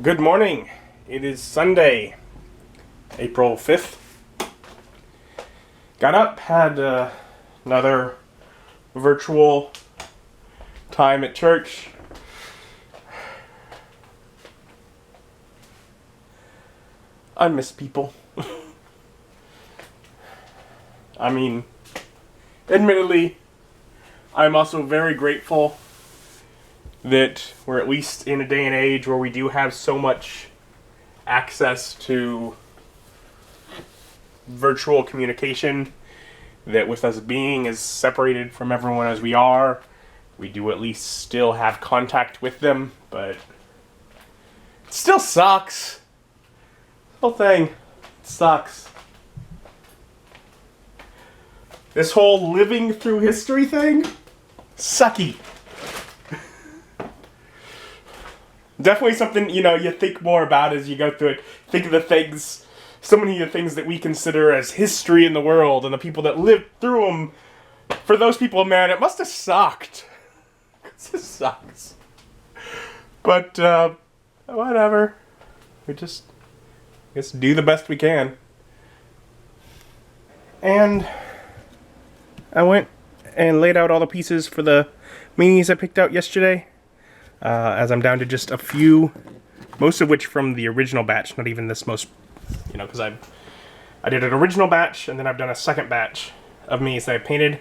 Good morning. It is Sunday, April 5th. Got up, had another virtual time at church. I miss people. I mean, admittedly, I'm also very grateful that we're at least in a day and age where we do have so much access to virtual communication, that with us being as separated from everyone as we are, we do at least still have contact with them, but it still sucks. The whole thing sucks. This whole living through history thing, sucky. Definitely something, you think more about as you go through it. Think of the things, so many of the things that we consider as history in the world, and the people that lived through them. For those people, man, it must have sucked. It just sucks. But, whatever. We just do the best we can. And I went and laid out all the pieces for the minis I picked out yesterday. As I'm down to just a few, most of which from the original batch, not even this most, because I did an original batch, and then I've done a second batch of minis that I painted.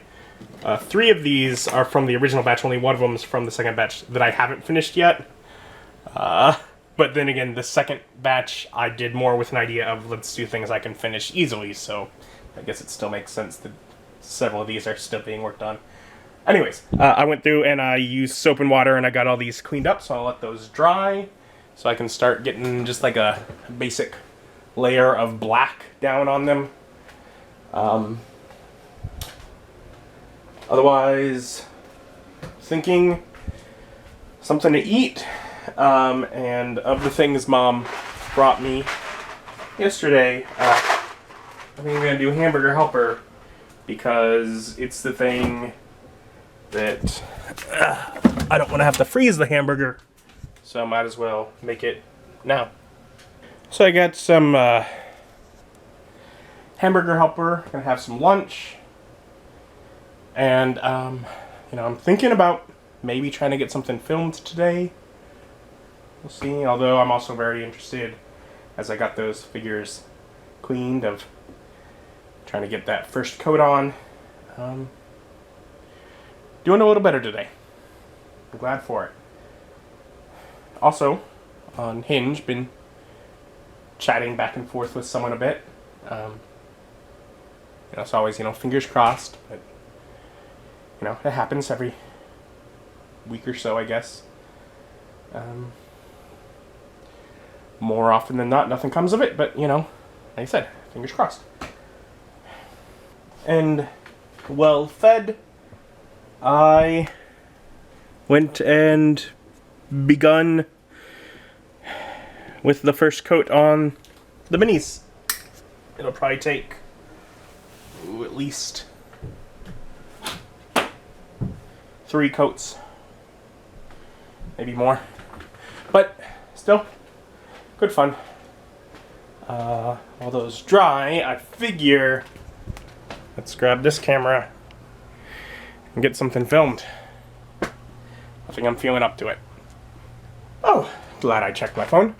3 of these are from the original batch, only one of them is from the second batch that I haven't finished yet. But then again, the second batch, I did more with an idea of let's do things I can finish easily, so I guess it still makes sense that several of these are still being worked on. Anyways, I went through and I used soap and water and I got all these cleaned up, so I'll let those dry so I can start getting just like a basic layer of black down on them. Otherwise, thinking something to eat, and of the things Mom brought me yesterday, I think I'm going to do Hamburger Helper because it's the thing that I don't want to have to freeze the hamburger, so I might as well make it now. So I got some Hamburger Helper, gonna have some lunch, and I'm thinking about maybe trying to get something filmed today. We'll see, although I'm also very interested, as I got those figures cleaned, of trying to get that first coat on. Doing a little better today. I'm glad for it. Also, on Hinge, been chatting back and forth with someone a bit. It's always, fingers crossed, but, it happens every week or so, I guess. More often than not, nothing comes of it, but, like I said, fingers crossed. And, well fed, I went and begun with the first coat on the minis. It'll probably take at least 3 coats, maybe more, but still good fun. While those dry, I figure let's grab this camera and get something filmed. I think I'm feeling up to it. Oh, glad I checked my phone.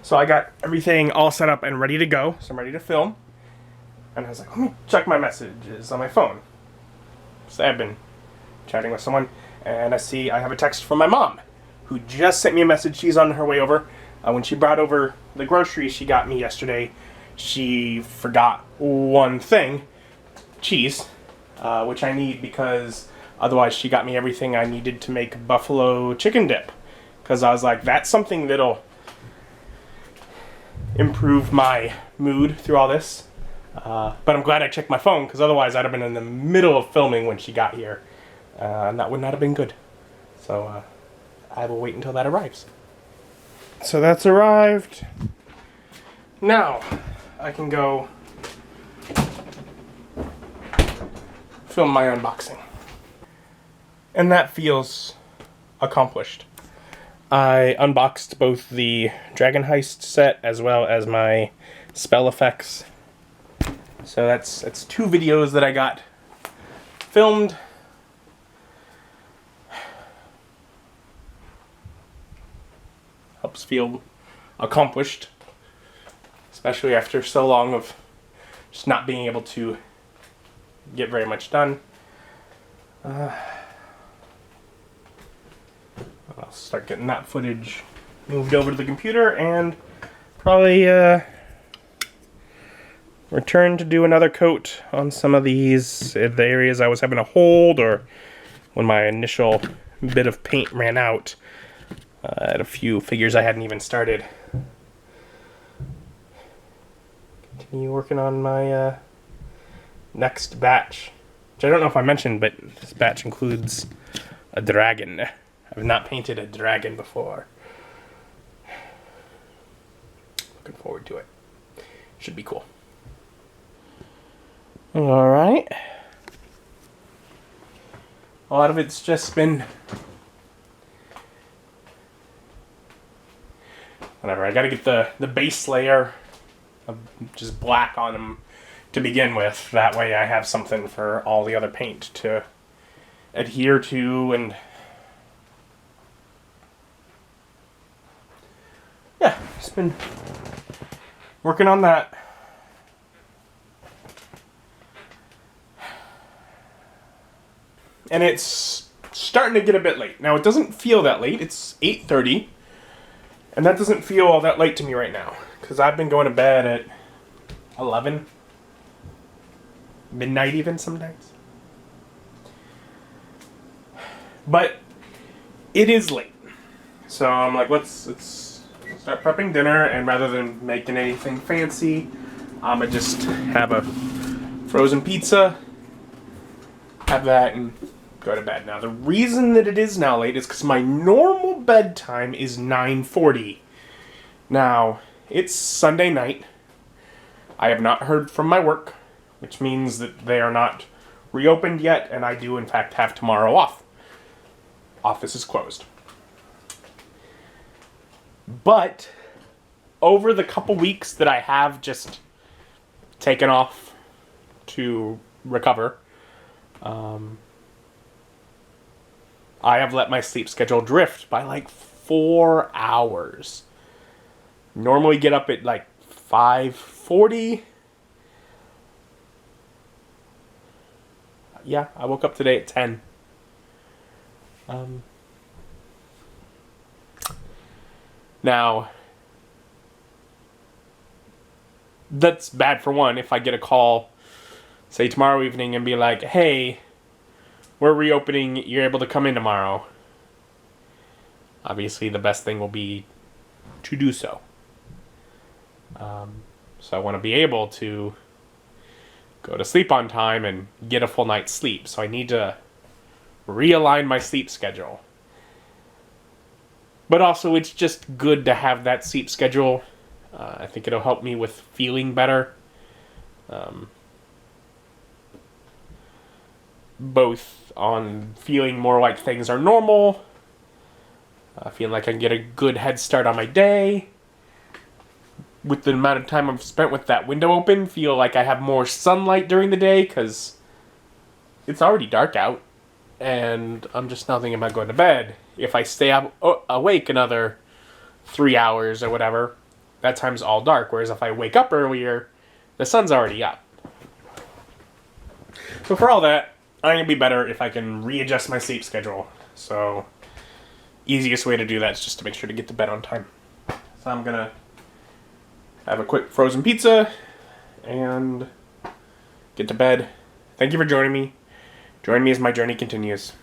So I got everything all set up and ready to go. So I'm ready to film. And I was like, let me check my messages on my phone. So I've been chatting with someone, and I see I have a text from my mom, who just sent me a message. She's on her way over. When she brought over the groceries she got me yesterday, she forgot one thing, cheese, which I need because otherwise she got me everything I needed to make buffalo chicken dip. Because I was like, that's something that'll improve my mood through all this. But I'm glad I checked my phone, because otherwise I'd have been in the middle of filming when she got here. And that would not have been good. So I will wait until that arrives. So that's arrived. Now I can go film my unboxing. And that feels accomplished. I unboxed both the Dragon Heist set as well as my spell effects. So that's 2 videos that I got filmed. Helps feel accomplished, especially after so long of just not being able to get very much done. I'll start getting that footage moved over to the computer and probably return to do another coat on some of these, the areas I was having to hold, or when my initial bit of paint ran out. I had a few figures I hadn't even started. Continue working on my next batch, which I don't know if I mentioned, but this batch includes a dragon. I've not painted a dragon before. Looking forward to it. Should be cool. Alright. A lot of it's just been whatever. I gotta get the base layer of just black on them to begin with. That way I have something for all the other paint to adhere to, and yeah, just been working on that. And it's starting to get a bit late. Now, it doesn't feel that late. It's 8:30. And that doesn't feel all that late to me right now. Because I've been going to bed at 11. Midnight even sometimes. But it is late. So I'm like, let's start prepping dinner. And rather than making anything fancy, I'm going to just have a frozen pizza. Have that and go to bed. Now, the reason that it is now late is because my normal bedtime is 9:40. Now, it's Sunday night. I have not heard from my work, which means that they are not reopened yet, and I do, in fact, have tomorrow off. Office is closed. But over the couple weeks that I have just taken off to recover, I have let my sleep schedule drift by like 4 hours. Normally get up at like 5:40. Yeah, I woke up today at 10. Now, that's bad for one. If I get a call, say tomorrow evening, and be like, hey, we're reopening, you're able to come in tomorrow. Obviously, the best thing will be to do so. So I want to be able to go to sleep on time and get a full night's sleep. So I need to realign my sleep schedule. But also, it's just good to have that sleep schedule. I think it'll help me with feeling better. Both on feeling more like things are normal, feeling like I can get a good head start on my day. With the amount of time I've spent with that window open, feel like I have more sunlight during the day because it's already dark out. And I'm just now thinking about going to bed. If I stay awake another 3 hours or whatever, that time's all dark. Whereas if I wake up earlier, the sun's already up. So for all that, I'm going to be better if I can readjust my sleep schedule. So, easiest way to do that is just to make sure to get to bed on time. So I'm going to have a quick frozen pizza and get to bed. Thank you for joining me. Join me as my journey continues.